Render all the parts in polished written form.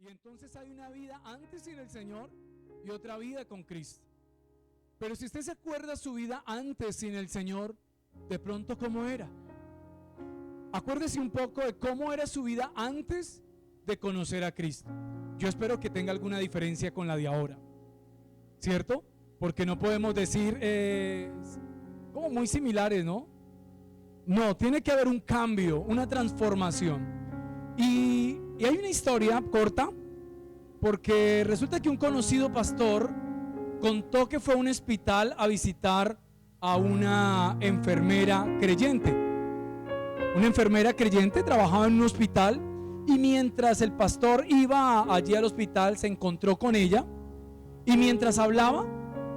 Y entonces hay una vida antes sin el Señor y otra vida con Cristo. Pero si usted se acuerda su vida antes sin el Señor, de pronto ¿cómo era? Acuérdese un poco de cómo era su vida antes de conocer a Cristo. Yo espero que tenga alguna diferencia con la de ahora, ¿cierto? Porque no podemos decir como muy similares, ¿no? No, tiene que haber un cambio, una transformación. Y hay una historia corta, porque resulta que un conocido pastor contó que fue a un hospital a visitar a una enfermera creyente. Una enfermera creyente trabajaba en un hospital, y mientras el pastor iba allí al hospital se encontró con ella, y mientras hablaba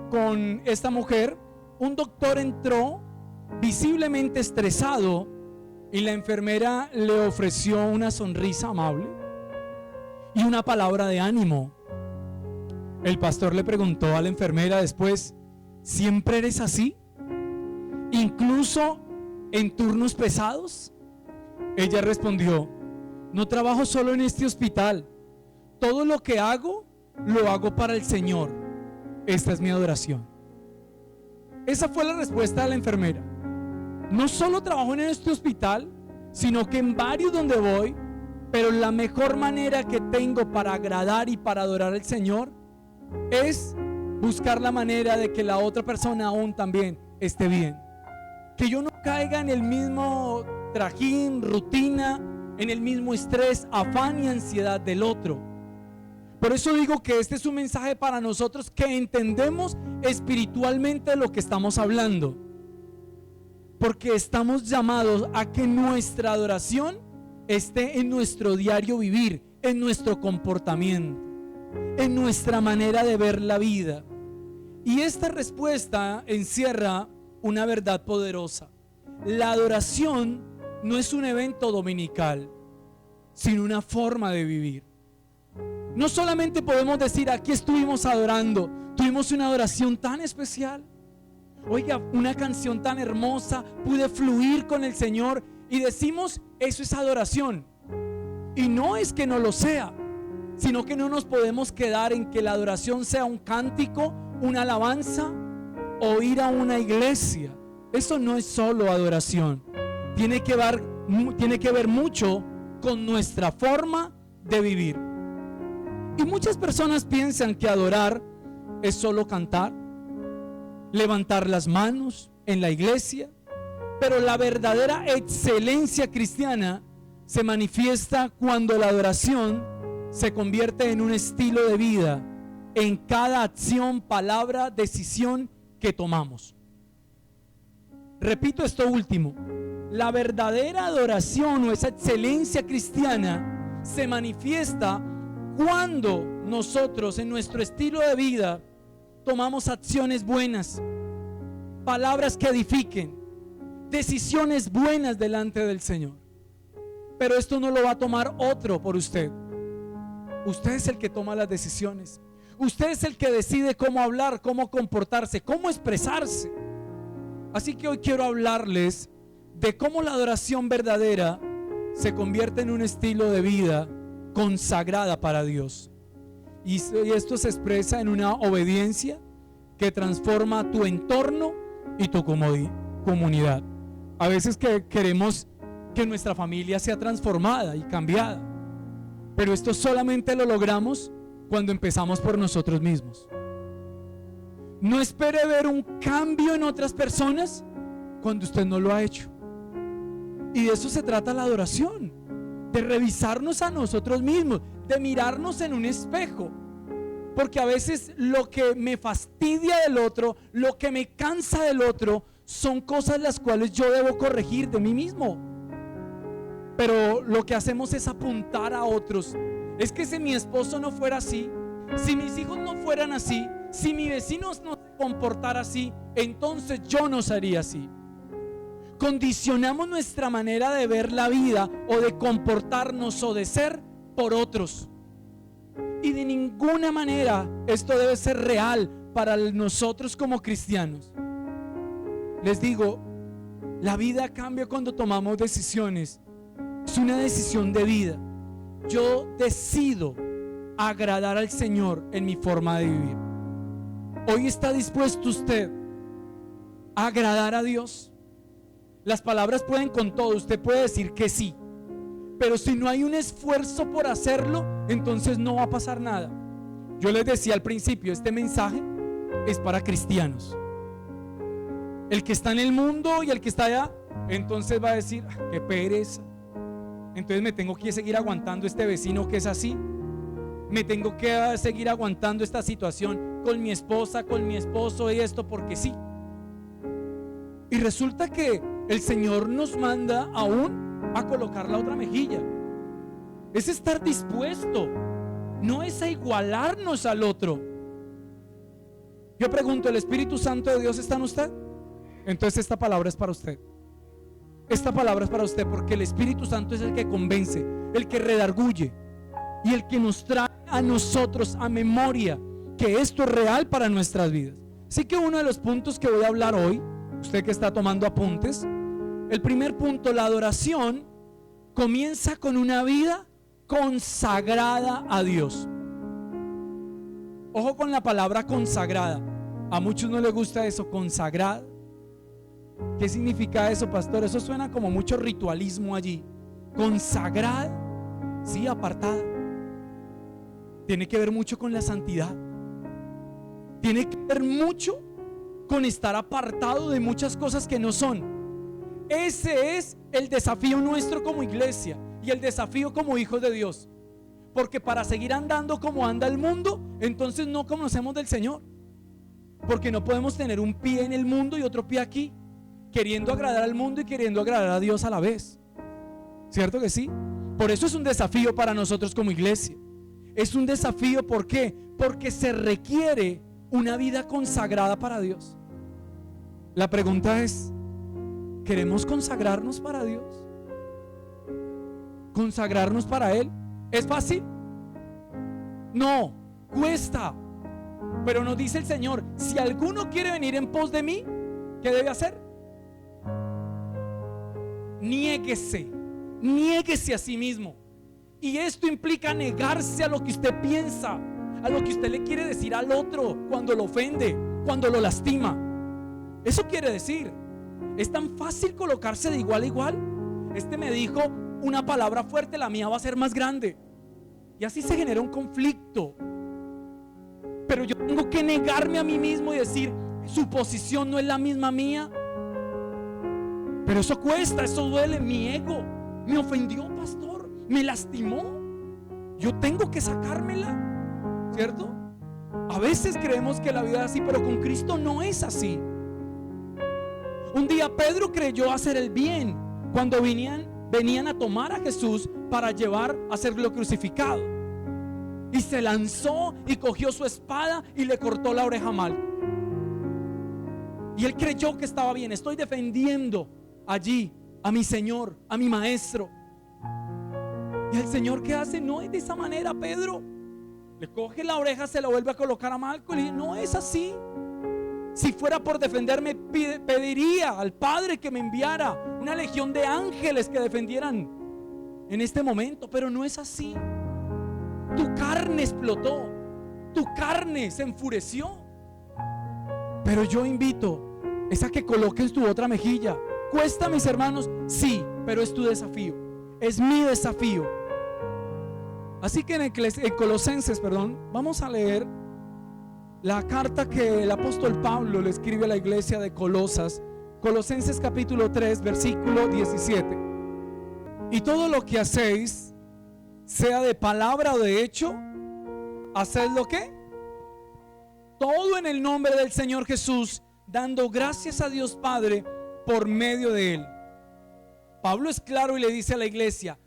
con esta mujer, un doctor entró visiblemente estresado y la enfermera le ofreció una sonrisa amable y una palabra de ánimo. El pastor le preguntó a la enfermera después: ¿siempre eres así? ¿Incluso en turnos pesados? Ella respondió: no trabajo solo en este hospital, todo lo que hago, lo hago para el Señor. Esta es mi adoración. Esa fue la respuesta de la enfermera. No solo trabajo en este hospital, sino que en varios donde voy, pero la mejor manera que tengo para agradar y para adorar al Señor es buscar la manera de que la otra persona aún también esté bien. Que yo no caiga en el mismo trajín, rutina, en el mismo estrés, afán y ansiedad del otro. Por eso digo que este es un mensaje para nosotros que entendemos espiritualmente lo que estamos hablando, porque estamos llamados a que nuestra adoración esté en nuestro diario vivir, en nuestro comportamiento, en nuestra manera de ver la vida. Y esta respuesta encierra una verdad poderosa. La adoración no es un evento dominical, sino una forma de vivir. No solamente podemos decir: aquí estuvimos adorando, tuvimos una adoración tan especial, oiga, una canción tan hermosa, pude fluir con el Señor, y decimos: eso es adoración. Y no es que no lo sea, sino que no nos podemos quedar en que la adoración sea un cántico, una alabanza o ir a una iglesia. Eso no es solo adoración. Tiene que ver mucho con nuestra forma de vivir. Y muchas personas piensan que adorar es solo cantar, levantar las manos en la iglesia, pero la verdadera excelencia cristiana se manifiesta cuando la adoración se convierte en un estilo de vida en cada acción, palabra, decisión que tomamos. Repito esto último: la verdadera adoración o esa excelencia cristiana se manifiesta cuando nosotros en nuestro estilo de vida tomamos acciones buenas, palabras que edifiquen, decisiones buenas delante del Señor. Pero esto no lo va a tomar otro por usted. Usted es el que toma las decisiones. Usted es el que decide cómo hablar, cómo comportarse, cómo expresarse. Así que hoy quiero hablarles de cómo la adoración verdadera se convierte en un estilo de vida consagrada para Dios. Y esto se expresa en una obediencia que transforma tu entorno y tu comunidad. A veces que queremos que nuestra familia sea transformada y cambiada, pero esto solamente lo logramos cuando empezamos por nosotros mismos. No espere ver un cambio en otras personas cuando usted no lo ha hecho. Y de eso se trata la adoración, de revisarnos a nosotros mismos, de mirarnos en un espejo. Porque a veces lo que me fastidia del otro, lo que me cansa del otro, son cosas las cuales yo debo corregir de mí mismo. Pero lo que hacemos es apuntar a otros. Es que si mi esposo no fuera así, si mis hijos no fueran así, si mi vecino no se comportara así, entonces yo no sería así. Condicionamos nuestra manera de ver la vida o de comportarnos o de ser por otros. Y de ninguna manera esto debe ser real para nosotros como cristianos. Les digo, la vida cambia cuando tomamos decisiones. Es una decisión de vida. Yo decido agradar al Señor en mi forma de vivir. Hoy está dispuesto usted a agradar a Dios. Las palabras pueden con todo, usted puede decir que sí, pero si no hay un esfuerzo por hacerlo, entonces no va a pasar nada. Yo les decía al principio, este mensaje es para cristianos. El que está en el mundo y el que está allá, entonces va a decir: qué pereza, entonces me tengo que seguir aguantando este vecino que es así, me tengo que seguir aguantando esta situación con mi esposa, con mi esposo y esto porque sí. Y resulta que el Señor nos manda aún a colocar la otra mejilla. Es estar dispuesto, no es a igualarnos al otro. Yo pregunto, ¿el Espíritu Santo de Dios está en usted? Entonces esta palabra es para usted. Esta palabra es para usted, porque el Espíritu Santo es el que convence, el que redarguye y el que nos trae a nosotros a memoria que esto es real para nuestras vidas. Así que uno de los puntos que voy a hablar hoy, usted que está tomando apuntes, el primer punto, la adoración comienza con una vida consagrada a Dios. Ojo con la palabra consagrada. A muchos no les gusta eso, consagrada. ¿Qué significa eso, pastor? Eso suena como mucho ritualismo allí. Consagrada, sí, apartada. Tiene que ver mucho con la santidad. Tiene que ver mucho con estar apartado de muchas cosas que no son. Ese es el desafío nuestro como iglesia y el desafío como hijos de Dios. Porque para seguir andando como anda el mundo, entonces no conocemos del Señor. Porque no podemos tener un pie en el mundo y otro pie aquí, queriendo agradar al mundo y queriendo agradar a Dios a la vez. ¿Cierto que sí? Por eso es un desafío para nosotros como iglesia. Es un desafío, ¿por qué? Porque se requiere una vida consagrada para Dios. La pregunta es: ¿queremos consagrarnos para Dios? ¿Consagrarnos para Él? ¿Es fácil? No, cuesta. Pero nos dice el Señor: si alguno quiere venir en pos de mí, ¿qué debe hacer? Niéguese, niéguese a sí mismo. Y esto implica negarse a lo que usted piensa, a lo que usted le quiere decir al otro cuando lo ofende, cuando lo lastima. Eso quiere decir, es tan fácil colocarse de igual a igual. Este me dijo una palabra fuerte, la mía va a ser más grande. Y así se genera un conflicto. Pero yo tengo que negarme a mí mismo y decir: su posición no es la misma mía. Pero eso cuesta, eso duele. Mi ego me ofendió, pastor, me lastimó. Yo tengo que sacármela, ¿cierto? A veces creemos que la vida es así, pero con Cristo no es así. Un día Pedro creyó hacer el bien cuando venían a tomar a Jesús para llevar a serlo crucificado, y se lanzó y cogió su espada y le cortó la oreja mal. Y él creyó que estaba bien. Estoy defendiendo allí a mi Señor, a mi Maestro. Y el Señor, ¿qué hace? No es de esa manera, Pedro. Le coge la oreja, se la vuelve a colocar a Malco y le dice: no es así. Si fuera por defenderme, pediría al Padre que me enviara una legión de ángeles que defendieran en este momento, pero no es así. Tu carne explotó, tu carne se enfureció. Pero yo invito es a que coloques tu otra mejilla. ¿Cuesta, mis hermanos? Sí, pero es tu desafío, es mi desafío. Así que en Colosenses, vamos a leer la carta que el apóstol Pablo le escribe a la iglesia de Colosas. Colosenses capítulo 3, versículo 17. Y todo lo que hacéis, sea de palabra o de hecho, haced lo que todo en el nombre del Señor Jesús, dando gracias a Dios Padre por medio de Él. Pablo es claro y le dice a la iglesia: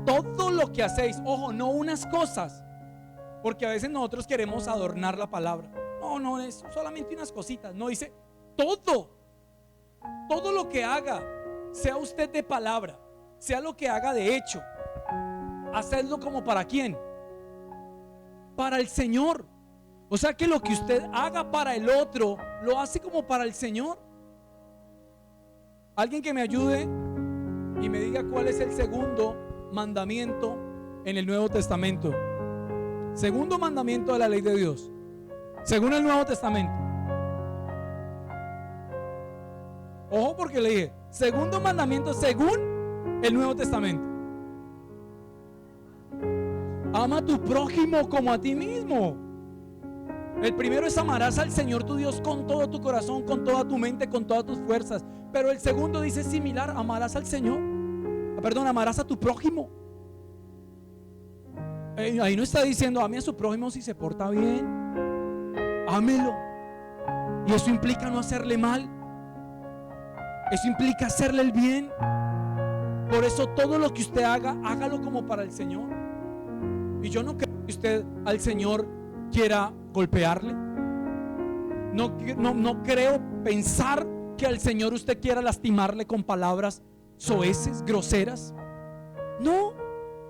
todo lo que hacéis, ojo, no unas cosas, porque a veces nosotros queremos adornar la palabra. No es solamente unas cositas. No, dice todo lo que haga, sea usted de palabra, sea lo que haga de hecho, hacedlo como para quién, para el Señor. O sea que lo que usted haga para el otro, lo hace como para el Señor. Alguien que me ayude y me diga cuál es el segundo mandamiento en el Nuevo Testamento. Segundo mandamiento de la ley de Dios, según el Nuevo Testamento. Ojo, porque le dije, segundo mandamiento según el Nuevo Testamento. Ama a tu prójimo como a ti mismo. El primero es: amarás al Señor tu Dios con todo tu corazón, con toda tu mente, con todas tus fuerzas. Pero el segundo dice similar: amarás al Señor, amarás a tu prójimo. Ahí no está diciendo ame a su prójimo si se porta bien. Ámelo. Y eso implica no hacerle mal. Eso implica hacerle el bien. Por eso todo lo que usted haga, hágalo como para el Señor. Y yo no creo que usted al Señor quiera golpearle. No creo pensar que al Señor usted quiera lastimarle con palabras soeces, groseras. No,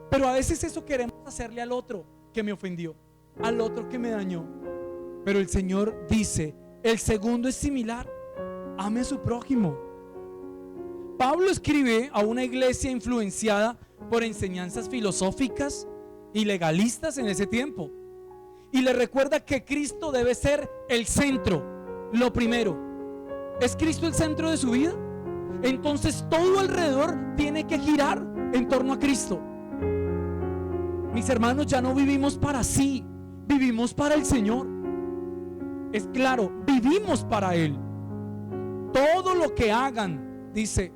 pero a veces eso queremos hacerle al otro que me ofendió, al otro que me dañó. Pero el Señor dice, el segundo es similar: ame a su prójimo. Pablo escribe a una iglesia influenciada por enseñanzas filosóficas y legalistas en ese tiempo, y le recuerda que Cristo debe ser el centro, lo primero. ¿Es Cristo el centro de su vida? Entonces todo alrededor tiene que girar en torno a Cristo. Mis hermanos, ya no vivimos para sí, vivimos para el Señor. Es claro, vivimos para Él. Todo lo que hagan, dice,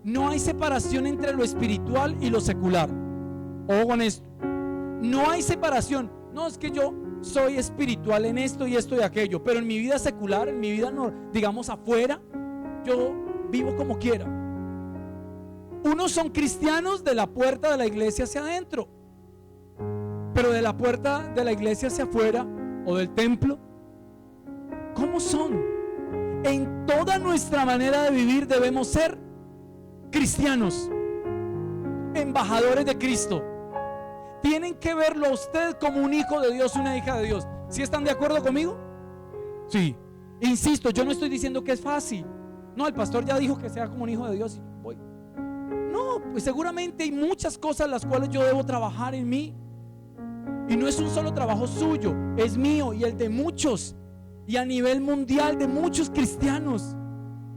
no hay separación entre lo espiritual y lo secular. Ojo con esto. No hay separación. No, es que yo soy espiritual en esto y esto y aquello, pero en mi vida secular, en mi vida, no, digamos afuera, yo vivo como quiera. Unos son cristianos de la puerta de la iglesia hacia adentro, pero de la puerta de la iglesia hacia afuera o del templo, ¿cómo son? En toda nuestra manera de vivir debemos ser cristianos, embajadores de Cristo. Tienen que verlo a usted como un hijo de Dios, una hija de Dios. ¿Sí están de acuerdo conmigo? Sí. Insisto, yo no estoy diciendo que es fácil. No, el pastor ya dijo que sea como un hijo de Dios y voy. No, pues seguramente hay muchas cosas las cuales yo debo trabajar en mí. Y no es un solo trabajo suyo, es mío y el de muchos. Y a nivel mundial de muchos cristianos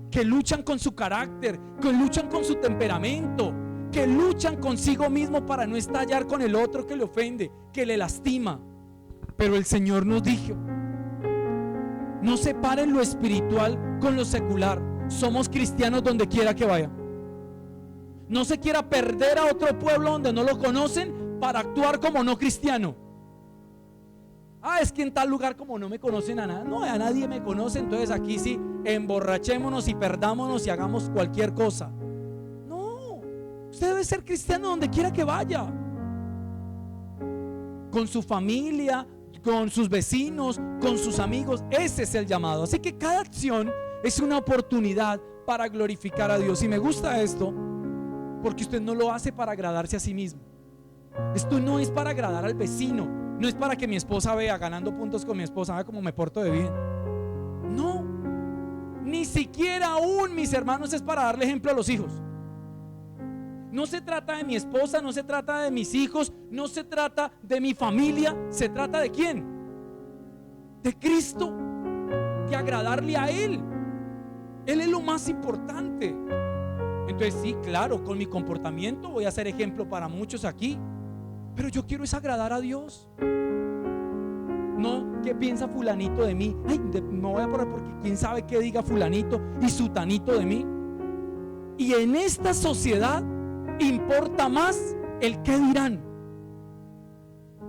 que luchan con su carácter, que luchan con su temperamento, que luchan consigo mismo para no estallar con el otro que le ofende, que le lastima. Pero el Señor nos dijo: no separen lo espiritual con lo secular. Somos cristianos donde quiera que vaya. No se quiera perder a otro pueblo donde no lo conocen para actuar como no cristiano. Es que en tal lugar como no me conocen a nada. No, a nadie me conoce, entonces aquí sí emborrachémonos y perdámonos y hagamos cualquier cosa. Usted debe ser cristiano donde quiera que vaya, con su familia, con sus vecinos, con sus amigos. Ese es el llamado. Así que cada acción es una oportunidad para glorificar a Dios. Y me gusta esto porque usted no lo hace para agradarse a sí mismo. Esto no es para agradar al vecino, no es para que mi esposa vea ganando puntos con mi esposa, vea cómo me porto de bien. No, ni siquiera aún, mis hermanos, es para darle ejemplo a los hijos. No se trata de mi esposa, no se trata de mis hijos, no se trata de mi familia. ¿Se trata de quién? De Cristo, de agradarle a Él. Él es lo más importante. Entonces sí, claro, con mi comportamiento voy a ser ejemplo para muchos aquí, pero yo quiero es agradar a Dios. No, ¿qué piensa fulanito de mí? Me voy a poner porque quién sabe qué diga fulanito y sutanito de mí. Y en esta sociedad importa más el que dirán.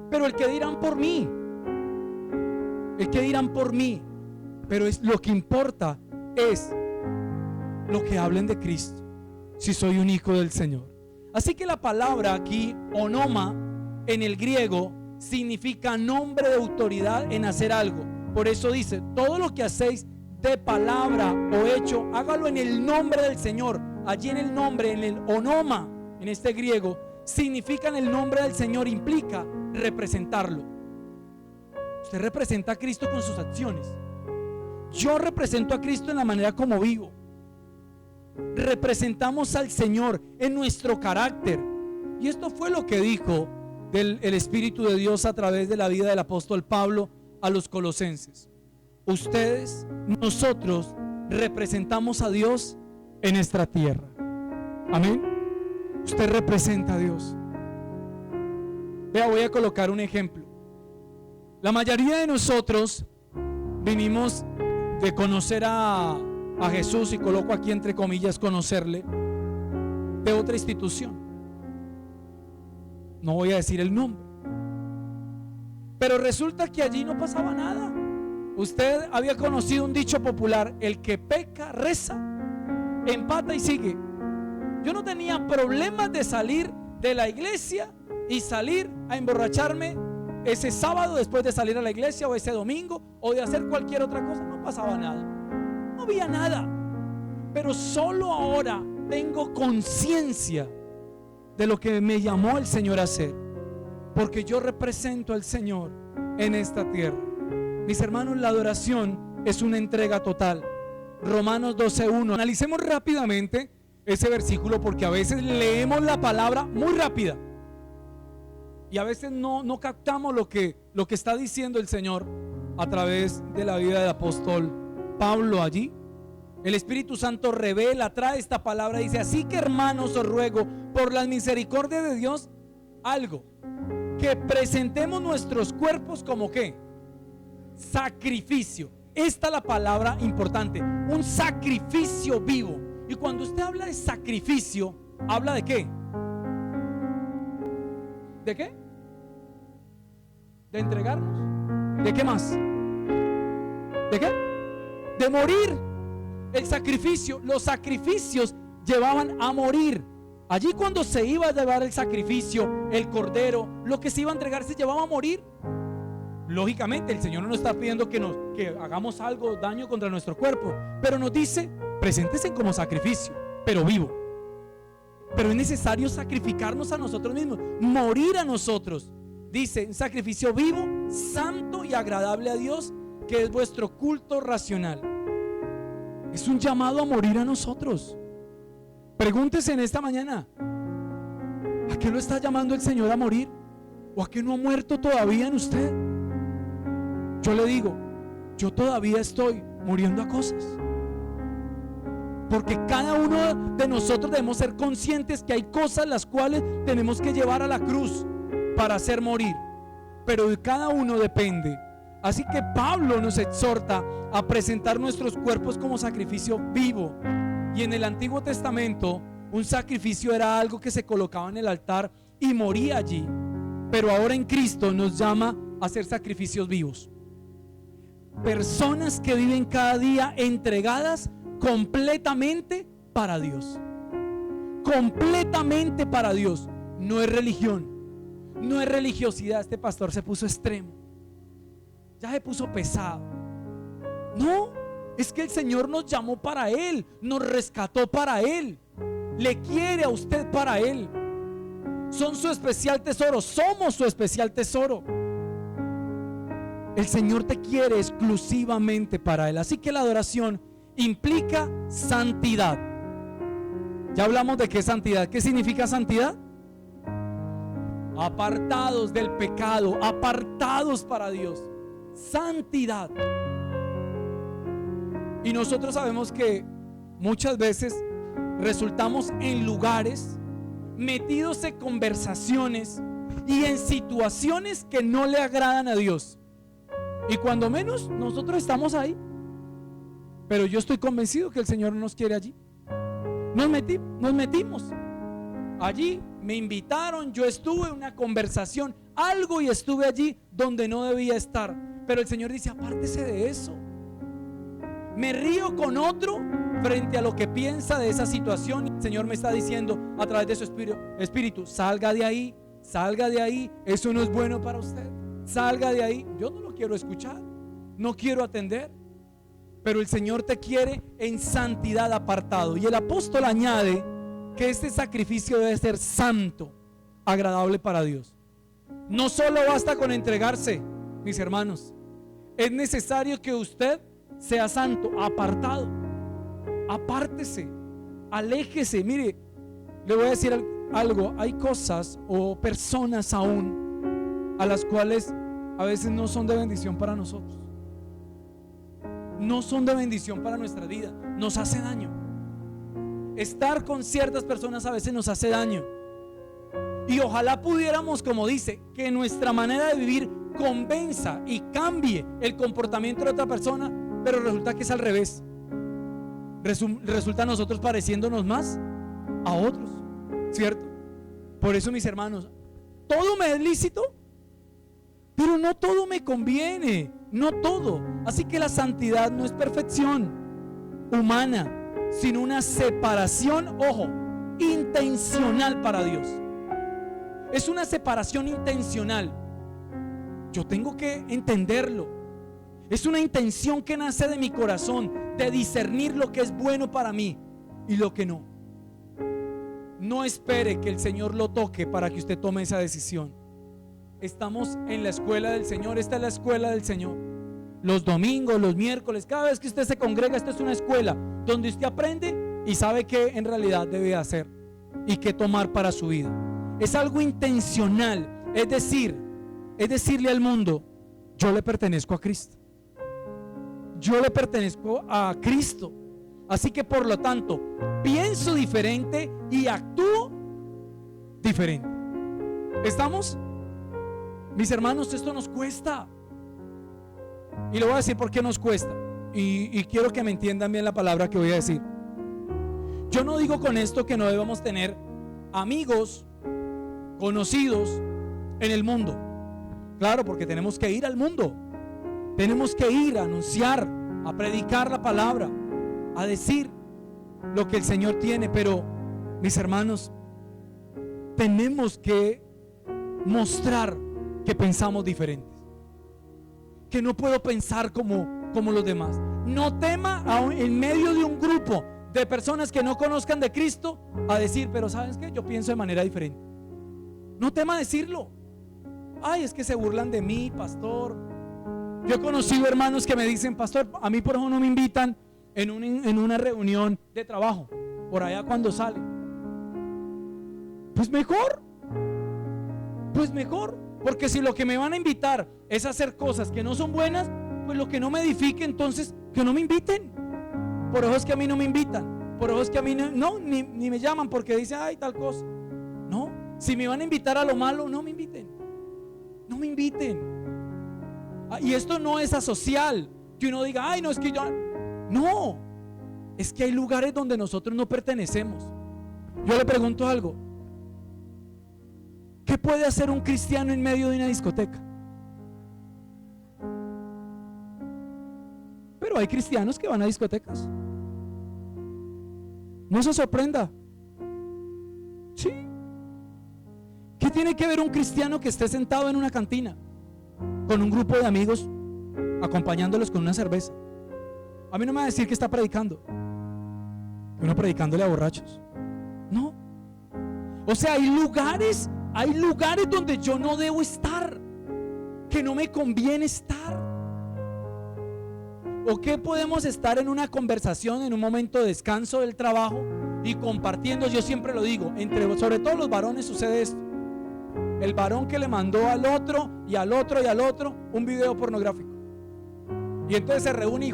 Pero el que dirán por mí, el que dirán por mí, pero es lo que importa es lo que hablen de Cristo, si soy un hijo del Señor. Así que la palabra aquí, onoma, en el griego significa nombre de autoridad en hacer algo. Por eso dice: todo lo que hacéis de palabra o hecho, hágalo en el nombre del Señor. Allí en el nombre, en el onoma, en este griego, significa en el nombre del Señor, implica representarlo. Usted representa a Cristo con sus acciones. Yo represento a Cristo en la manera como vivo. Representamos al Señor en nuestro carácter. Y esto fue lo que dijo del el Espíritu de Dios a través de la vida del apóstol Pablo a los colosenses. Ustedes, nosotros representamos a Dios en esta tierra. Amén. Usted representa a Dios. Vea, voy a colocar un ejemplo. La mayoría de nosotros vinimos de conocer a Jesús, y coloco aquí entre comillas conocerle, de otra institución. No voy a decir el nombre, pero resulta que allí no pasaba nada. Usted había conocido un dicho popular: el que peca, reza, empata y sigue. Yo no tenía problemas de salir de la iglesia y salir a emborracharme ese sábado después de salir a la iglesia, o ese domingo, o de hacer cualquier otra cosa. No pasaba nada, no había nada. Pero solo ahora tengo conciencia de lo que me llamó el Señor a hacer, porque yo represento al Señor en esta tierra. Mis hermanos, la adoración es una entrega total. Romanos 12:1. Analicemos rápidamente ese versículo, porque a veces leemos la palabra muy rápida y a veces no captamos lo que está diciendo el Señor a través de la vida del apóstol Pablo allí. El Espíritu Santo revela, trae esta palabra, dice: así que, hermanos, os ruego por las misericordias de Dios algo, que presentemos nuestros cuerpos como ¿qué? Sacrificio. Esta es la palabra importante, un sacrificio vivo. Y cuando usted habla de sacrificio, ¿habla de qué? ¿De qué? ¿De entregarnos? ¿De qué más? ¿De qué? De morir. El sacrificio, los sacrificios llevaban a morir. Allí, cuando se iba a llevar el sacrificio, el cordero, lo que se iba a entregar, se llevaba a morir. Lógicamente el Señor no nos está pidiendo que hagamos algo, daño contra nuestro cuerpo, pero nos dice: preséntese como sacrificio, pero vivo. Pero es necesario sacrificarnos a nosotros mismos, morir a nosotros. Dice: un sacrificio vivo, santo y agradable a Dios, que es vuestro culto racional. Es un llamado a morir a nosotros. Pregúntese en esta mañana: ¿a qué lo está llamando el Señor a morir? ¿O a qué no ha muerto todavía en usted? Yo le digo, yo todavía estoy muriendo a cosas, porque cada uno de nosotros debemos ser conscientes que hay cosas las cuales tenemos que llevar a la cruz para hacer morir, pero de cada uno depende. Así que Pablo nos exhorta a presentar nuestros cuerpos como sacrificio vivo. Y en el Antiguo Testamento, un sacrificio era algo que se colocaba en el altar y moría allí. Pero ahora en Cristo nos llama a hacer sacrificios vivos. Personas que viven cada día entregadas completamente para Dios. Completamente para Dios. No es religión, no es religiosidad. Este pastor se puso extremo, ya se puso pesado. No, es que el Señor nos llamó para Él, nos rescató para Él, le quiere a usted para Él. Son su especial tesoro, somos su especial tesoro. El Señor te quiere exclusivamente para Él. Así que la adoración implica santidad. Ya hablamos de qué es santidad. ¿Qué significa santidad? Apartados del pecado, apartados para Dios. Santidad. Y nosotros sabemos que muchas veces resultamos en lugares, metidos en conversaciones y en situaciones que no le agradan a Dios. Y cuando menos nosotros estamos ahí. Pero yo estoy convencido que el Señor nos quiere allí. Nos metimos allí, me invitaron, yo estuve en una conversación, algo, y estuve allí donde no debía estar. Pero el Señor dice: apártese de eso. Me río con otro frente a lo que piensa de esa situación. El Señor me está diciendo a través de su espíritu: salga de ahí, eso no es bueno para usted, salga de ahí. Yo no lo quiero escuchar, no quiero atender. Pero el Señor te quiere en santidad, apartado. Y el apóstol añade que este sacrificio debe ser santo, agradable para Dios. No solo basta con entregarse, mis hermanos, es necesario que usted sea santo, apartado. Apártese, aléjese. Mire, le voy a decir algo: hay cosas o personas aún a las cuales a veces no son de bendición para nosotros, no son de bendición para nuestra vida, nos hace daño. Estar con ciertas personas a veces nos hace daño. Y ojalá pudiéramos, como dice, que nuestra manera de vivir convenza y cambie el comportamiento de otra persona, pero resulta que es al revés. Resulta nosotros pareciéndonos más a otros, ¿cierto? Por eso, mis hermanos, todo me es lícito, pero no todo me conviene, no todo. Así que la santidad no es perfección humana, sino una separación, ojo, intencional para Dios. Es una separación intencional. Yo tengo que entenderlo. Es una intención que nace de mi corazón, de discernir lo que es bueno para mí y lo que no. No espere que el Señor lo toque para que usted tome esa decisión. Estamos en la escuela del Señor. Esta es la escuela del Señor. Los domingos, los miércoles, cada vez que usted se congrega, esta es una escuela donde usted aprende y sabe qué en realidad debe hacer y qué tomar para su vida. Es algo intencional, es decirle al mundo: yo le pertenezco a Cristo, yo le pertenezco a Cristo, así que por lo tanto pienso diferente y actúo diferente. ¿Estamos? Mis hermanos, esto nos cuesta, y le voy a decir por qué nos cuesta, y quiero que me entiendan bien la palabra que voy a decir. Yo no digo con esto que no debamos tener amigos, conocidos en el mundo. Claro, porque tenemos que ir al mundo, tenemos que ir a anunciar, a predicar la palabra, a decir lo que el Señor tiene. Pero, mis hermanos, tenemos que mostrar que pensamos diferentes, que no puedo pensar como los demás. No tema en medio de un grupo de personas que no conozcan de Cristo a decir: pero ¿sabes qué? Yo pienso de manera diferente. No tema decirlo. Ay, es que se burlan de mí, pastor. Yo he conocido hermanos que me dicen: pastor, a mí por ejemplo no me invitan en una reunión de trabajo, por allá cuando sale. Pues mejor, porque si lo que me van a invitar es a hacer cosas que no son buenas, pues lo que no me edifique, entonces que no me inviten. Por eso es que a mí no me invitan, por eso es que a mí ni me llaman, porque dicen: ay, tal cosa. No, si me van a invitar a lo malo, no me inviten. No me inviten. Y esto no es asocial, que uno diga: ay, no, es que yo... No, es que hay lugares donde nosotros no pertenecemos. Yo le pregunto algo: ¿qué puede hacer un cristiano en medio de una discoteca? Pero hay cristianos que van a discotecas. No se sorprenda. Sí. ¿Qué tiene que ver un cristiano que esté sentado en una cantina con un grupo de amigos acompañándolos con una cerveza? A mí no me va a decir que está predicando, que uno predicándole a borrachos. No. O sea, hay lugares donde yo no debo estar, que no me conviene estar. ¿O qué podemos estar en una conversación, en un momento de descanso del trabajo y compartiendo? Yo siempre lo digo, sobre todo los varones sucede esto. El varón que le mandó al otro y al otro y al otro un video pornográfico, y entonces se reúne y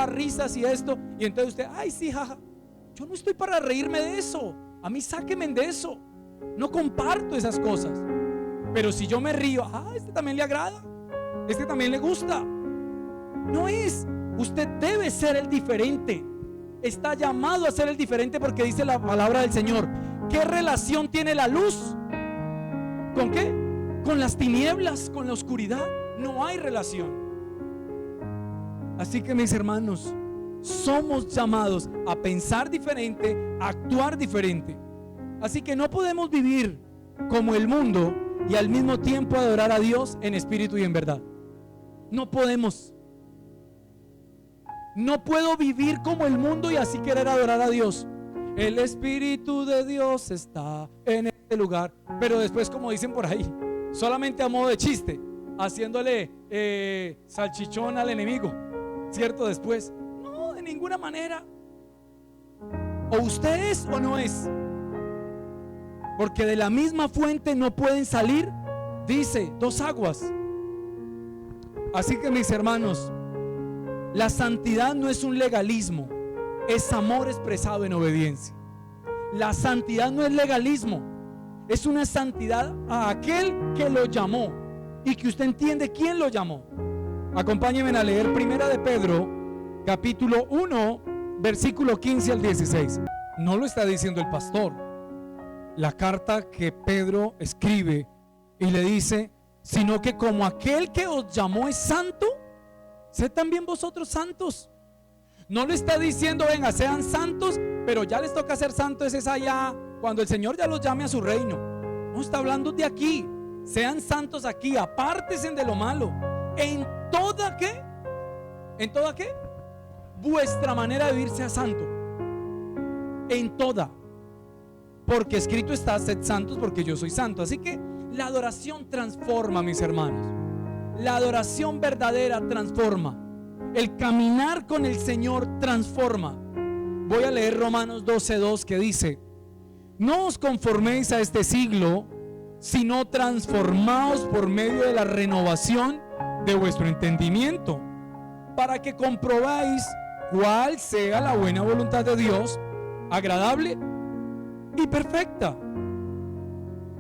risas y esto, y entonces usted: ay, sí, jaja. Yo no estoy para reírme de eso. A mí sáquenme de eso. No comparto esas cosas. Pero si yo me río: este también le agrada, este también le gusta. No es. Usted debe ser el diferente. Está llamado a ser el diferente, porque dice la palabra del Señor: ¿qué relación tiene la luz? ¿Con qué? Con las tinieblas, con la oscuridad. No hay relación. Así que, mis hermanos, somos llamados a pensar diferente, a actuar diferente. Así que no podemos vivir como el mundo y al mismo tiempo adorar a Dios en espíritu y en verdad. No podemos. No puedo vivir como el mundo y así querer adorar a Dios. El Espíritu de Dios está en este lugar, pero después, como dicen por ahí, solamente a modo de chiste, haciéndole salchichón al enemigo, ¿cierto? Después, no, de ninguna manera. O usted es o no es, porque de la misma fuente no pueden salir Dice, 2 aguas. Así que mis hermanos, la santidad no es un legalismo, es amor expresado en obediencia. La santidad no es legalismo, es una santidad a aquel que lo llamó y que usted entiende quién lo llamó. Acompáñenme a leer Primera de Pedro, capítulo 1, versículo 15 al 16. No lo está diciendo el pastor. La carta que Pedro escribe y le dice, sino que como aquel que os llamó es santo, sed también vosotros santos. No le está diciendo, venga, sean santos, pero ya les toca ser santos es allá, cuando el Señor ya los llame a su reino. No, está hablando de aquí. Sean santos aquí, apártense de lo malo. ¿En toda qué? ¿En toda qué? Vuestra manera de vivir sea santo. En toda. Porque escrito está, sed santos porque yo soy santo. Así que la adoración transforma, mis hermanos. La adoración verdadera transforma. El caminar con el Señor transforma. Voy a leer Romanos 12:2 que dice: no os conforméis a este siglo, sino transformaos por medio de la renovación de vuestro entendimiento, para que comprobáis cuál sea la buena voluntad de Dios, agradable y perfecta.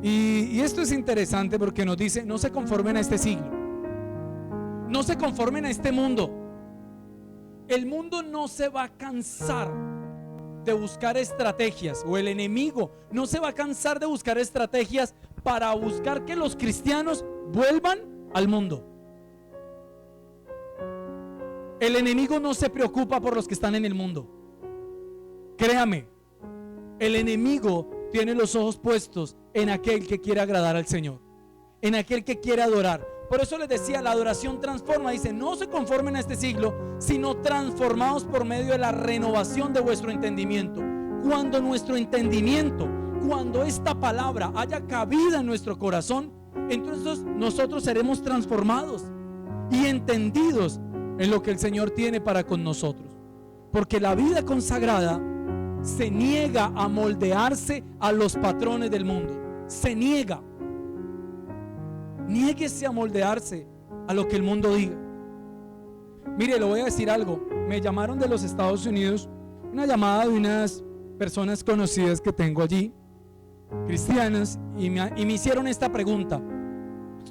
Y esto es interesante porque nos dice, no se conformen a este siglo, no se conformen a este mundo. El mundo no se va a cansar de buscar estrategias, o el enemigo no se va a cansar de buscar estrategias para buscar que los cristianos vuelvan al mundo. El enemigo no se preocupa por los que están en el mundo. Créame, el enemigo tiene los ojos puestos en aquel que quiere agradar al Señor, en aquel que quiere adorar. Por eso les decía, la adoración transforma. Dice, no se conformen a este siglo, sino transformados por medio de la renovación de vuestro entendimiento. Cuando nuestro entendimiento, cuando esta palabra haya cabida en nuestro corazón, entonces nosotros seremos transformados y entendidos en lo que el Señor tiene para con nosotros. Porque la vida consagrada se niega a moldearse a los patrones del mundo. Se niega. Niéguese a moldearse a lo que el mundo diga. Mire, le voy a decir algo. Me llamaron de los Estados Unidos, una llamada de unas personas conocidas que tengo allí, cristianas, y me hicieron esta pregunta.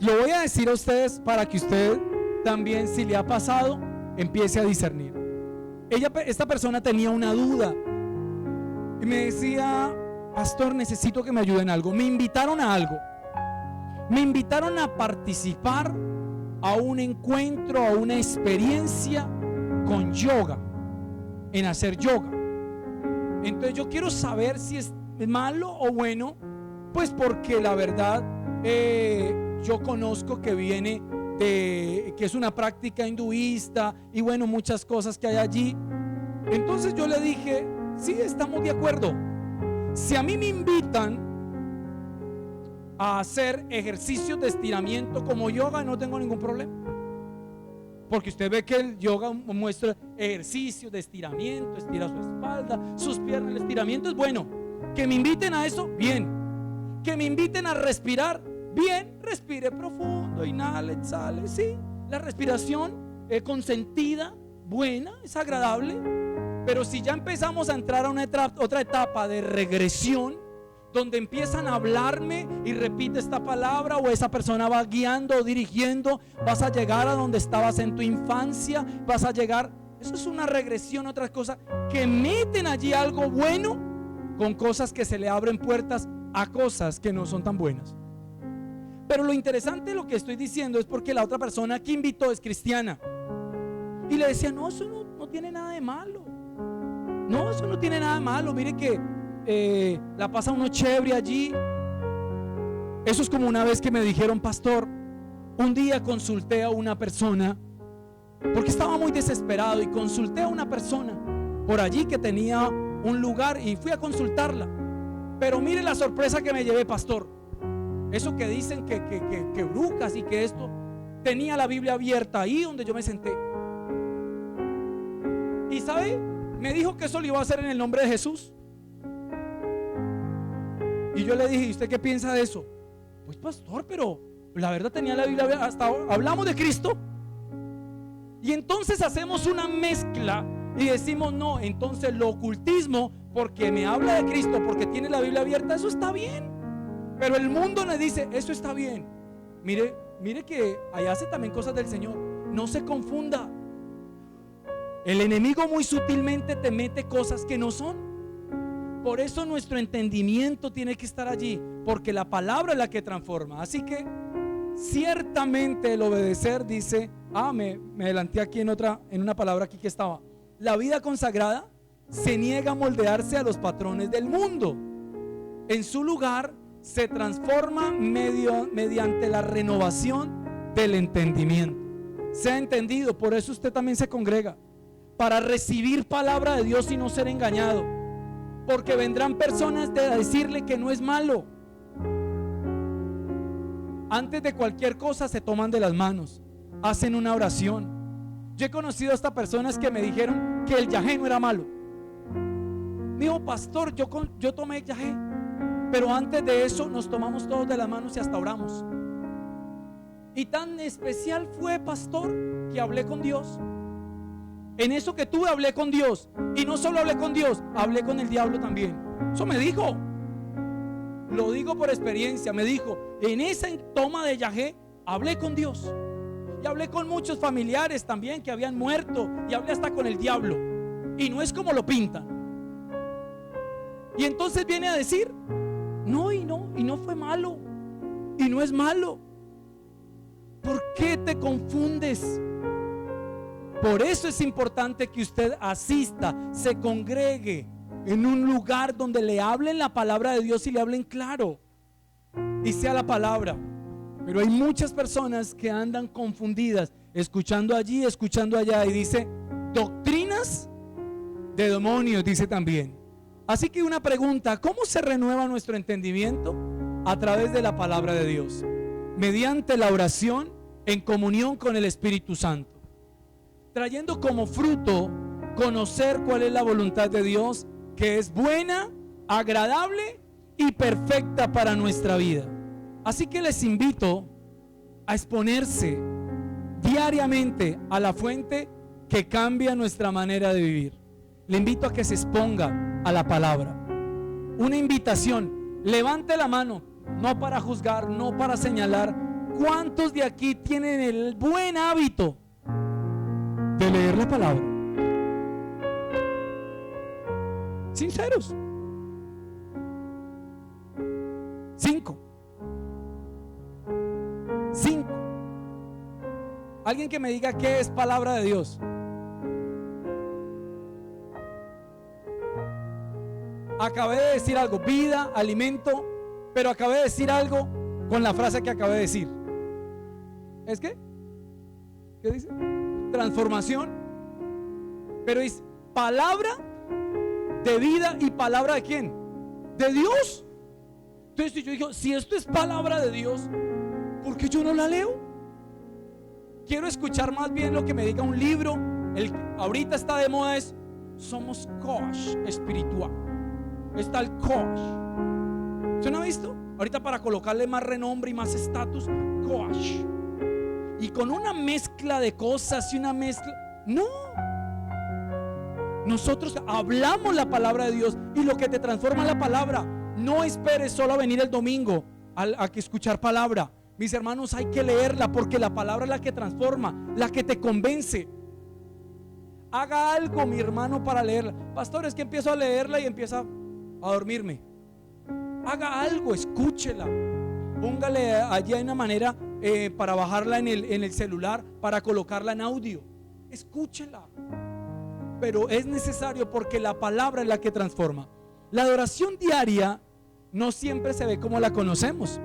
Lo voy a decir a ustedes para que usted también, si le ha pasado, empiece a discernir. Esta persona tenía una duda y me decía, pastor, necesito que me ayuden en algo. Me invitaron a algo. Me invitaron a participar a un encuentro, a una experiencia con yoga, en hacer yoga. Entonces yo quiero saber si es malo o bueno, pues porque la verdad yo conozco que viene de, que es una práctica hinduista y bueno, muchas cosas que hay allí. Entonces yo le dije, sí, estamos de acuerdo. Si a mí me invitan a hacer ejercicios de estiramiento como yoga, no tengo ningún problema, porque usted ve que el yoga muestra ejercicios de estiramiento, estira su espalda, sus piernas. El estiramiento es bueno. Que me inviten a eso, bien. Que me inviten a respirar, bien. Respire profundo, inhale, exhale, sí. La respiración consentida, buena, es agradable. Pero si ya empezamos a entrar a otra etapa de regresión, donde empiezan a hablarme y repite esta palabra, o esa persona va guiando o dirigiendo, vas a llegar a donde estabas en tu infancia, vas a llegar, eso es una regresión, otras cosas que meten allí algo bueno con cosas que se le abren puertas a cosas que no son tan buenas. Pero lo interesante de lo que estoy diciendo es porque la otra persona que invitó es cristiana y le decía, no, eso no tiene nada de malo, no, eso no tiene nada de malo, mire que la pasa uno chévere allí. Eso es como una vez que me dijeron, pastor, un día consulté a una persona porque estaba muy desesperado, y consulté a una persona por allí que tenía un lugar y fui a consultarla. Pero mire la sorpresa que me llevé, pastor. Eso que dicen que brujas y que esto, tenía la Biblia abierta ahí donde yo me senté. Y ¿sabe? Me dijo que eso lo iba a hacer en el nombre de Jesús. Y yo le dije, ¿y usted qué piensa de eso? Pues pastor, pero La verdad tenía la Biblia, hasta hablamos de Cristo. Y entonces hacemos una mezcla y decimos, no, entonces lo ocultismo, porque me habla de Cristo, porque tiene la Biblia abierta, eso está bien. Pero el mundo le dice, eso está bien. Mire que allá hace también cosas del Señor. No se confunda. El enemigo muy sutilmente te mete cosas que no son. Por eso nuestro entendimiento tiene que estar allí, porque la palabra es la que transforma. Así que ciertamente el obedecer dice, me adelanté aquí en una palabra aquí que estaba. La vida consagrada se niega a moldearse a los patrones del mundo. En su lugar se transforma mediante la renovación del entendimiento. Se ha entendido, por eso usted también se congrega, para recibir palabra de Dios y no ser engañado, porque vendrán personas de decirle que no es malo. Antes de cualquier cosa se toman de las manos, hacen una oración. Yo he conocido hasta personas que me dijeron que el yagé no era malo. Me dijo, pastor, yo tomé yagé, pero antes de eso nos tomamos todos de las manos y hasta oramos. Y tan especial fue, pastor, que hablé con Dios. En eso que tuve hablé con Dios. Y no solo hablé con Dios, hablé con el diablo también. Eso me dijo. Lo digo por experiencia. Me dijo, en esa toma de yagé hablé con Dios. Y hablé con muchos familiares también que habían muerto. Y hablé hasta con el diablo. Y no es como lo pintan. Y entonces viene a decir, y no fue malo. Y no es malo. ¿Por qué te confundes? Por eso es importante que usted asista, se congregue en un lugar donde le hablen la palabra de Dios y le hablen claro y sea la palabra. Pero hay muchas personas que andan confundidas, escuchando allí, escuchando allá, y dice doctrinas de demonios, dice también. Así que una pregunta: ¿cómo se renueva nuestro entendimiento? A través de la palabra de Dios, mediante la oración, en comunión con el Espíritu Santo, trayendo como fruto conocer cuál es la voluntad de Dios, que es buena, agradable y perfecta para nuestra vida. Así que les invito a exponerse diariamente a la fuente que cambia nuestra manera de vivir. Le invito a que se exponga a la palabra. Una invitación: levante la mano, no para juzgar, no para señalar. ¿Cuántos de aquí tienen el buen hábito de leer la palabra? Sinceros. 5. Alguien que me diga qué es palabra de Dios. Acabé de decir algo, vida, alimento, pero acabé de decir algo con la frase que acabé de decir. ¿Es qué? ¿Qué dice? Transformación. Pero es palabra de vida. ¿Y palabra de quién? De Dios. Entonces yo digo, si esto es palabra de Dios, ¿por qué yo no la leo? Quiero escuchar más bien lo que me diga un libro. Ahorita está de moda es, somos coach espiritual. Está el coach. ¿Usted no ha visto? Ahorita para colocarle más renombre y más estatus, coach. Y con una mezcla de cosas y una mezcla. No. Nosotros hablamos la palabra de Dios, y lo que te transforma la palabra. No esperes solo a venir el domingo a que escuchar palabra. Mis hermanos, hay que leerla, porque la palabra es la que transforma, la que te convence. Haga algo, mi hermano, para leerla. Pastor, es que empiezo a leerla y empieza a dormirme. Haga algo, escúchela. Póngale allí una manera para bajarla en el celular, para colocarla en audio. Escúchela. Pero es necesario, porque la palabra es la que transforma. La adoración diaria no siempre se ve como la conocemos.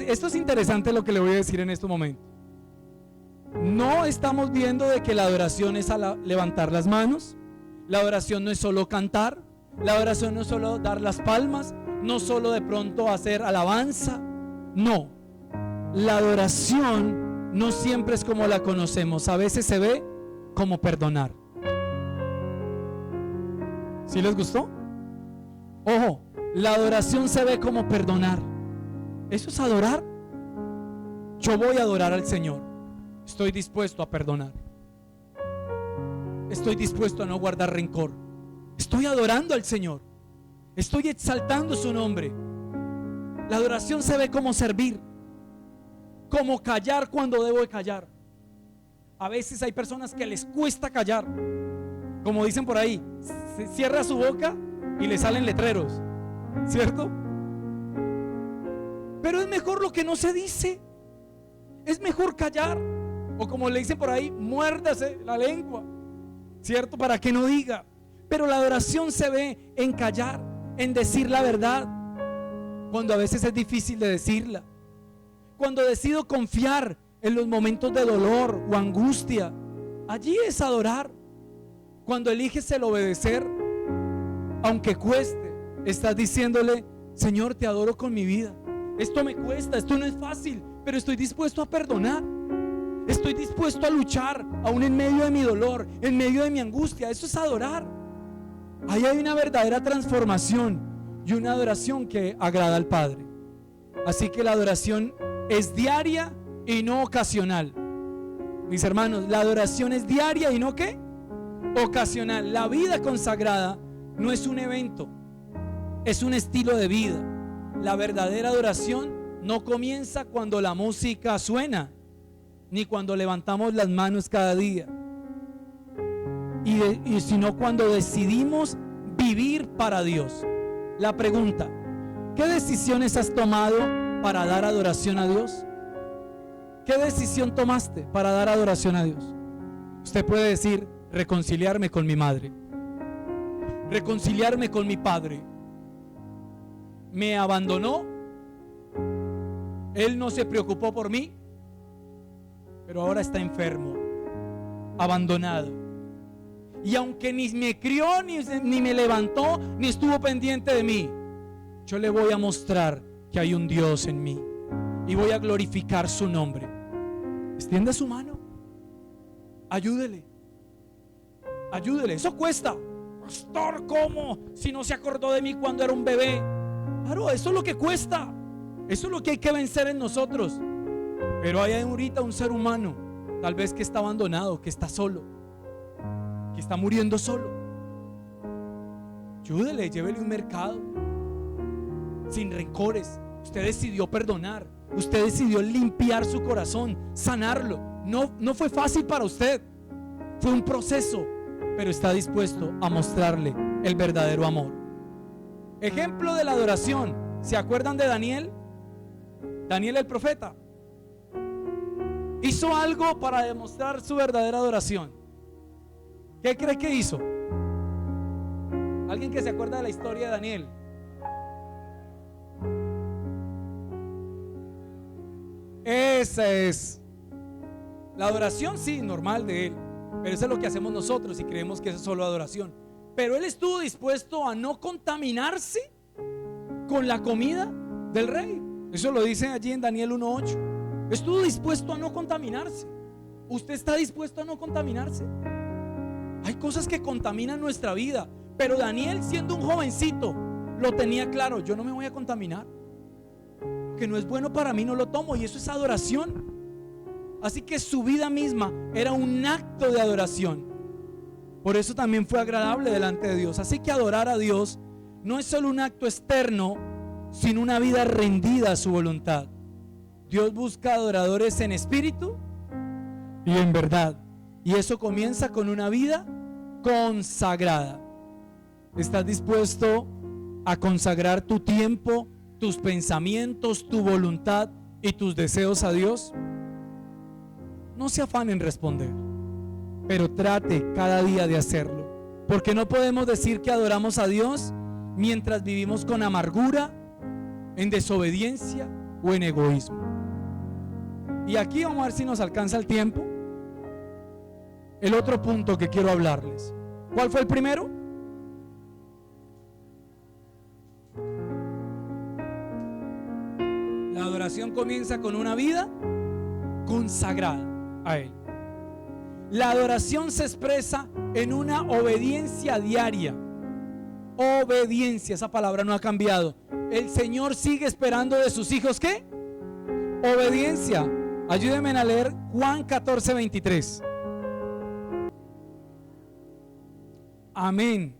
Esto es interesante lo que le voy a decir en este momento. No estamos viendo de que la adoración es levantar las manos. La adoración no es solo cantar. La adoración no es solo dar las palmas. No solo de pronto hacer alabanza. No. La adoración no siempre es como la conocemos. A veces se ve como perdonar. ¿Sí les gustó? Ojo, la adoración se ve como perdonar. ¿Eso es adorar? Yo voy a adorar al Señor. Estoy dispuesto a perdonar. Estoy dispuesto a no guardar rencor. Estoy adorando al Señor. Estoy exaltando su nombre. La adoración se ve como servir, como callar cuando debo de callar. A veces hay personas que les cuesta callar. Como dicen por ahí, se cierra su boca y le salen letreros, ¿cierto? Pero es mejor lo que no se dice. Es mejor callar. O como le dicen por ahí, muérdase la lengua, ¿cierto? Para que no diga. Pero la adoración se ve en callar, en decir la verdad, cuando a veces es difícil de decirla. Cuando decido confiar en los momentos de dolor o angustia, allí es adorar. Cuando eliges el obedecer, aunque cueste, estás diciéndole: Señor, te adoro con mi vida. Esto me cuesta, esto no es fácil, pero estoy dispuesto a perdonar. Estoy dispuesto a luchar, aún en medio de mi dolor, en medio de mi angustia. Eso es adorar. Ahí hay una verdadera transformación y una adoración que agrada al Padre. Así que la adoración es diaria y no ocasional. Mis hermanos, la adoración es diaria y no ¿qué? Ocasional. La vida consagrada no es un evento, es un estilo de vida. La verdadera adoración no comienza cuando la música suena, ni cuando levantamos las manos cada día, sino cuando decidimos vivir para Dios. La pregunta: ¿qué decisiones has tomado para dar adoración a Dios? ¿Qué decisión tomaste para dar adoración a Dios? Usted puede decir: reconciliarme con mi madre, reconciliarme con mi padre. Me abandonó, él no se preocupó por mí, pero ahora está enfermo, abandonado. Y aunque ni me crió, ni me levantó, ni estuvo pendiente de mí, yo le voy a mostrar que hay un Dios en mí y voy a glorificar su nombre. Extienda su mano, ayúdele, ayúdele. Eso cuesta. Pastor, ¿cómo? Si no se acordó de mí cuando era un bebé. Claro, eso es lo que cuesta. Eso es lo que hay que vencer en nosotros. Pero hay ahorita un ser humano, tal vez que está abandonado, que está solo, que está muriendo solo. Ayúdele, llévele un mercado sin rencores. Usted decidió perdonar, usted decidió limpiar su corazón, sanarlo. No fue fácil para usted, fue un proceso, pero está dispuesto a mostrarle el verdadero amor. Ejemplo de la adoración. ¿Se acuerdan de Daniel? Daniel el profeta hizo algo para demostrar su verdadera adoración. ¿Qué cree que hizo? ¿Alguien que se acuerda de la historia de Daniel? Esa es la adoración, sí, normal de él, pero eso es lo que hacemos nosotros y creemos que eso es solo adoración. Pero él estuvo dispuesto a no contaminarse con la comida del rey. Eso lo dice allí en Daniel 1:8. Estuvo dispuesto a no contaminarse. ¿Usted está dispuesto a no contaminarse? Hay cosas que contaminan nuestra vida, pero Daniel, siendo un jovencito, lo tenía claro: yo no me voy a contaminar, que no es bueno para mí, no lo tomo. Y eso es adoración. Así que su vida misma era un acto de adoración. Por eso también fue agradable delante de Dios. Así que adorar a Dios no es solo un acto externo, sino una vida rendida a su voluntad. Dios busca adoradores en espíritu y en verdad. Y eso comienza con una vida consagrada. ¿Estás dispuesto a consagrar tu tiempo, tus pensamientos, tu voluntad y tus deseos a Dios? No se afane en responder, pero trate cada día de hacerlo, porque no podemos decir que adoramos a Dios mientras vivimos con amargura, en desobediencia o en egoísmo. Y aquí vamos a ver si nos alcanza el tiempo. El otro punto que quiero hablarles. ¿Cuál fue el primero? La adoración comienza con una vida consagrada a Él. La adoración se expresa en una obediencia diaria. Obediencia, esa palabra no ha cambiado. El Señor sigue esperando de sus hijos ¿qué? Obediencia. Ayúdenme a leer Juan 14, 23. Amén.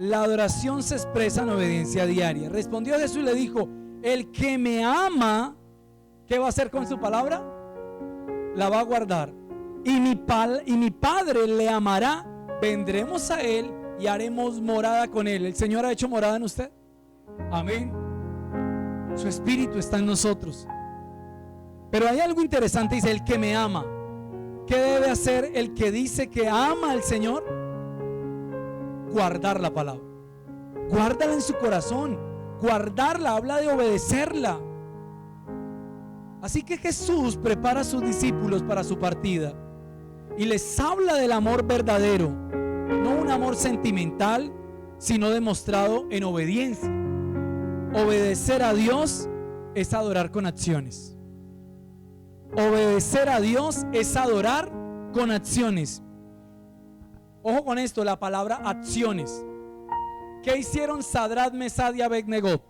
La adoración se expresa en obediencia diaria. Respondió Jesús y le dijo: el que me ama, ¿qué va a hacer con su palabra? La va a guardar. Y mi Padre le amará. Vendremos a él y haremos morada con él. ¿El Señor ha hecho morada en usted? Amén. Su espíritu está en nosotros. Pero hay algo interesante, dice: el que me ama. ¿Qué debe hacer el que dice que ama al Señor? Guardar la palabra. Guárdala en su corazón. Guardarla habla de obedecerla. Así que Jesús prepara a sus discípulos para su partida y les habla del amor verdadero, no un amor sentimental, sino demostrado en obediencia. Obedecer a Dios es adorar con acciones. Obedecer a Dios es adorar con acciones. Ojo con esto, la palabra acciones. ¿Qué hicieron Sadrad, Mesad y Abed-Negó?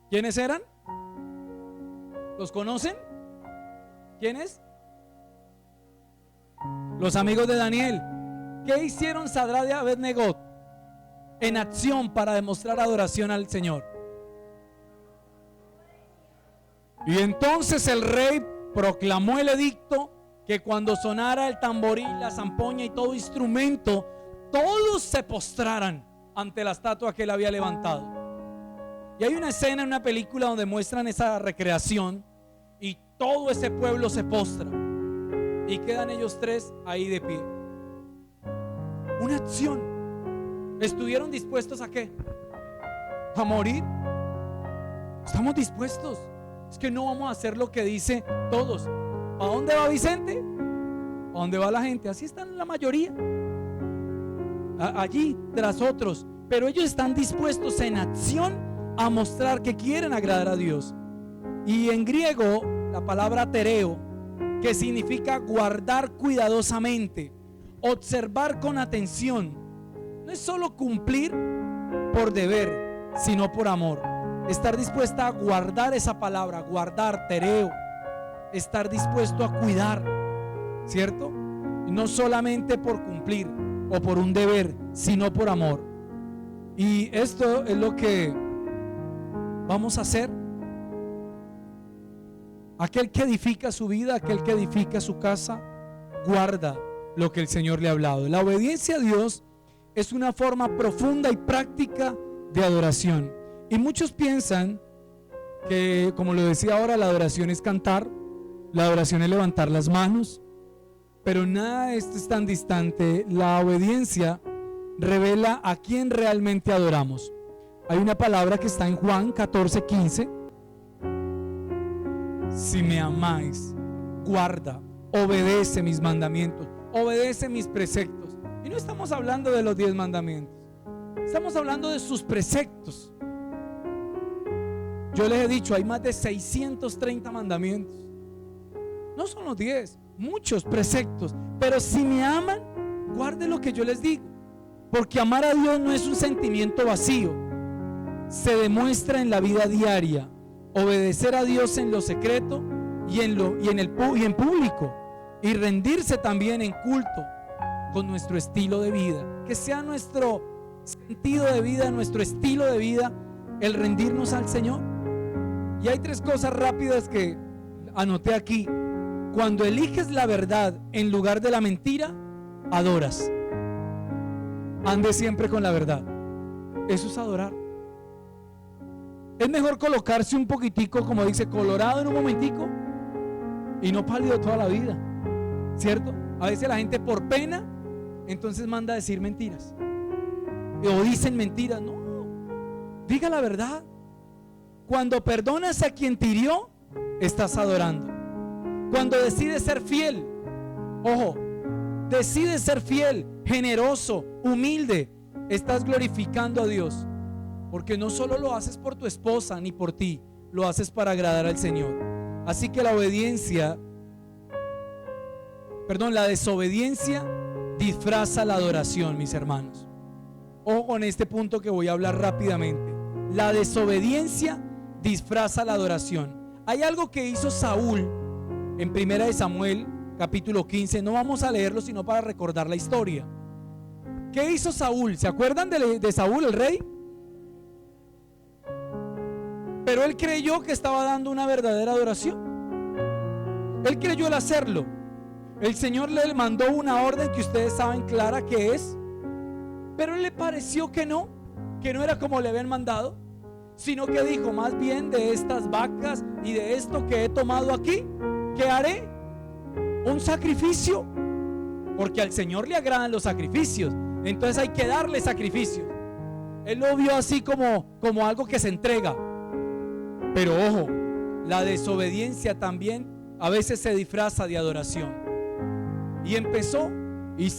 ¿Quiénes eran? ¿Los conocen? ¿Quiénes? Los amigos de Daniel. ¿Qué hicieron Sadrad y Abed-Negó en acción para demostrar adoración al Señor? Y entonces el rey proclamó el edicto que cuando sonara el tamboril, la zampoña y todo instrumento, todos se postraran ante la estatua que él había levantado. Y hay una escena en una película donde muestran esa recreación y todo ese pueblo se postra y quedan ellos tres ahí de pie. Una acción. ¿Estuvieron dispuestos a qué? ¿A morir? Estamos dispuestos. Es que no vamos a hacer lo que dice todos. ¿A dónde va Vicente? ¿A dónde va la gente? Así están la mayoría. Allí tras otros. Pero ellos están dispuestos en acción a mostrar que quieren agradar a Dios. Y en griego la palabra tereo, que significa guardar cuidadosamente, observar con atención, no es solo cumplir por deber, sino por amor. Estar dispuesta a guardar esa palabra, guardar, tereo, estar dispuesto a cuidar, ¿cierto? Y no solamente por cumplir o por un deber, sino por amor. Y esto es lo que vamos a hacer. Aquel que edifica su vida, aquel que edifica su casa, guarda lo que el Señor le ha hablado. La obediencia a Dios es una forma profunda y práctica de adoración. Y muchos piensan que, como lo decía ahora, la adoración es cantar, la adoración es levantar las manos, pero nada de esto es tan distante. La obediencia revela a quién realmente adoramos. Hay una palabra que está en Juan 14:15. Si me amáis, guarda, obedece mis mandamientos, obedece mis preceptos. Y no estamos hablando de los 10 mandamientos, estamos hablando de sus preceptos. Yo les he dicho, hay más de 630 mandamientos. No son los 10, muchos preceptos. Pero si me aman, guarden lo que yo les digo. Porque amar a Dios no es un sentimiento vacío, se demuestra en la vida diaria. Obedecer a Dios en lo secreto y en público, y rendirse también en culto con nuestro estilo de vida. Que sea nuestro sentido de vida, nuestro estilo de vida, el rendirnos al Señor. Y hay 3 cosas rápidas que anoté aquí. Cuando eliges la verdad en lugar de la mentira, adoras. Ande siempre con la verdad. Eso es adorar. Es mejor colocarse un poquitico, como dice, colorado en un momentico y no pálido toda la vida, ¿cierto? A veces la gente por pena entonces manda a decir mentiras o dicen mentiras. No, diga la verdad. Cuando perdonas a quien te hirió, estás adorando. Cuando decides ser fiel, ojo, decides ser fiel, generoso, humilde, estás glorificando a Dios. Porque no solo lo haces por tu esposa ni por ti, lo haces para agradar al Señor. Así que la desobediencia disfraza la adoración, mis hermanos. Ojo con este punto que voy a hablar rápidamente. La desobediencia disfraza la adoración. Hay algo que hizo Saúl en Primera de Samuel, capítulo 15. No vamos a leerlo sino para recordar la historia. ¿Qué hizo Saúl? ¿Se acuerdan de Saúl, el rey? Pero él creyó que estaba dando una verdadera adoración. Él creyó al hacerlo. El Señor le mandó una orden que ustedes saben clara que es, pero él le pareció que no era como le habían mandado, sino que dijo: más bien de estas vacas y de esto que he tomado aquí, ¿qué haré? Un sacrificio, porque al Señor le agradan los sacrificios. Entonces hay que darle sacrificios. Él lo vio así como algo que se entrega. Pero ojo, la desobediencia también a veces se disfraza de adoración. Y empezó y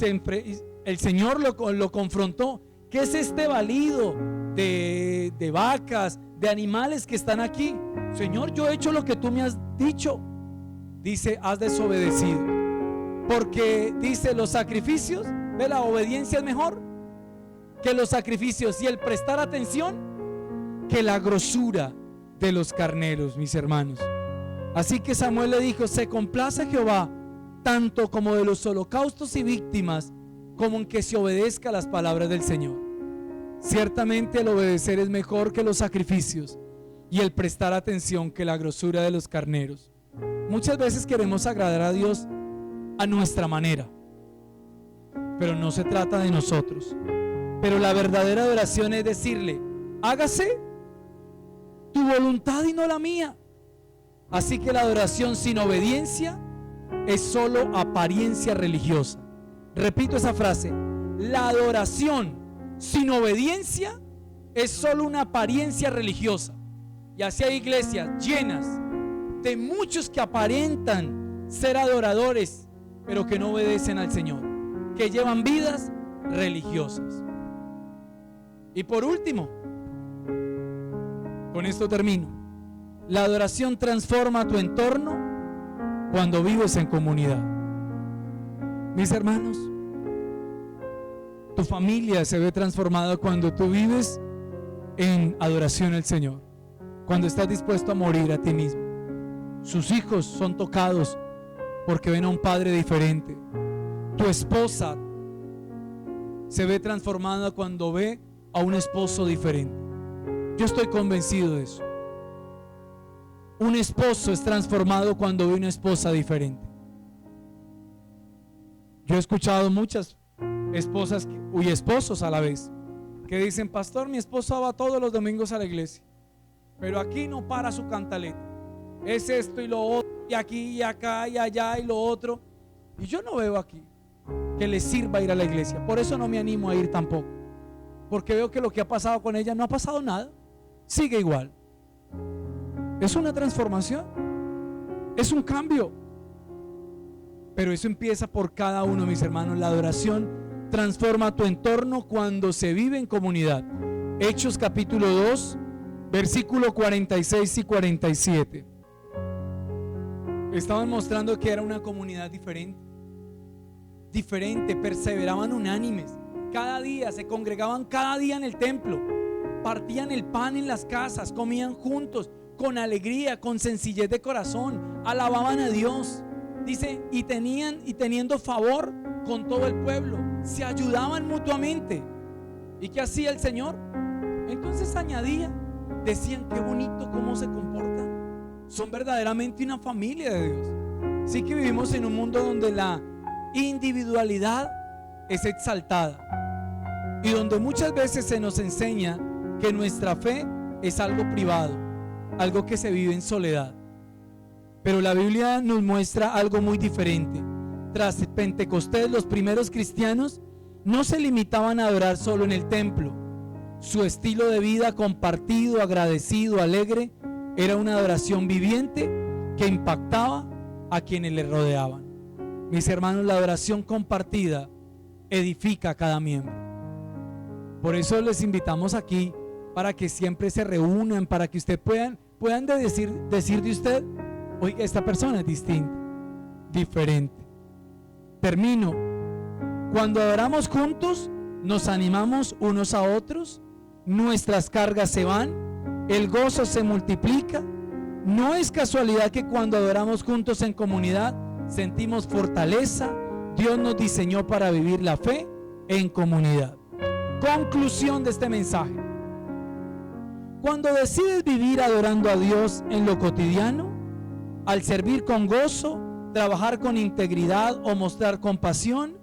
el Señor lo confrontó. ¿Qué es este balido de vacas, de animales que están aquí? Señor, yo he hecho lo que tú me has dicho. Dice: has desobedecido. Porque dice, los sacrificios, de la obediencia es mejor que los sacrificios, y el prestar atención que la grosura de los carneros, mis hermanos. Así que Samuel le dijo: se complace Jehová tanto como de los holocaustos y víctimas, como en que se obedezca a las palabras del Señor. Ciertamente el obedecer es mejor que los sacrificios, y el prestar atención que la grosura de los carneros. Muchas veces queremos agradar a Dios a nuestra manera, pero no se trata de nosotros. Pero la verdadera adoración es decirle: hágase tu voluntad y no la mía. Así que la adoración sin obediencia es solo apariencia religiosa. Repito esa frase: la adoración sin obediencia es solo una apariencia religiosa. Y así hay iglesias llenas de muchos que aparentan ser adoradores, pero que no obedecen al Señor, que llevan vidas religiosas. Y por último, con esto termino, la adoración transforma tu entorno cuando vives en comunidad. Mis hermanos, tu familia se ve transformada cuando tú vives en adoración al Señor, cuando estás dispuesto a morir a ti mismo. Sus hijos son tocados porque ven a un padre diferente. Tu esposa se ve transformada cuando ve a un esposo diferente. Yo estoy convencido de eso. Un esposo es transformado cuando ve una esposa diferente. Yo he escuchado muchas esposas y esposos a la vez que dicen: pastor, mi esposa va todos los domingos a la iglesia, pero aquí no para su cantaleta. Es esto y lo otro, y aquí y acá y allá y lo otro. Y yo no veo aquí que le sirva ir a la iglesia. Por eso no me animo a ir tampoco, porque veo que lo que ha pasado con ella no ha pasado nada, sigue igual. Es una transformación, es un cambio, pero eso empieza por cada uno, mis hermanos. La adoración transforma tu entorno cuando se vive en comunidad. Hechos capítulo 2, versículo 46 y 47. Estaban mostrando que era una comunidad diferente, perseveraban unánimes. Cada día se congregaban, cada día en el templo, partían el pan en las casas, comían juntos, con alegría, con sencillez de corazón, alababan a Dios. Dice: y teniendo favor con todo el pueblo, se ayudaban mutuamente. ¿Y qué hacía el Señor? Entonces añadía, decían: qué bonito cómo se comportan. Son verdaderamente una familia de Dios. Sí que vivimos en un mundo donde la individualidad es exaltada y donde muchas veces se nos enseña que nuestra fe es algo privado, algo que se vive en soledad. Pero la Biblia nos muestra algo muy diferente. Tras Pentecostés, los primeros cristianos no se limitaban a adorar solo en el templo. Su estilo de vida compartido, agradecido, alegre, era una adoración viviente que impactaba a quienes le rodeaban. Mis hermanos, la adoración compartida edifica a cada miembro. Por eso les invitamos aquí para que siempre se reúnan, para que ustedes puedan decir de usted: oye, esta persona es distinta, diferente. Termino. Cuando adoramos juntos, nos animamos unos a otros, nuestras cargas se van, el gozo se multiplica, No es casualidad que cuando adoramos juntos en comunidad sentimos fortaleza. Dios nos diseñó para vivir la fe en comunidad. Conclusión de este mensaje: cuando decides vivir adorando a Dios en lo cotidiano, al servir con gozo, trabajar con integridad o mostrar compasión,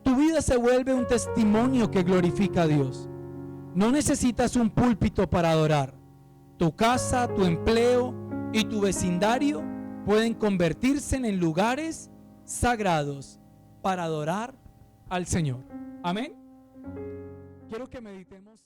tu vida se vuelve un testimonio que glorifica a Dios. No necesitas un púlpito para adorar. Tu casa, tu empleo y tu vecindario pueden convertirse en lugares sagrados para adorar al Señor. Amén. Quiero que meditemos.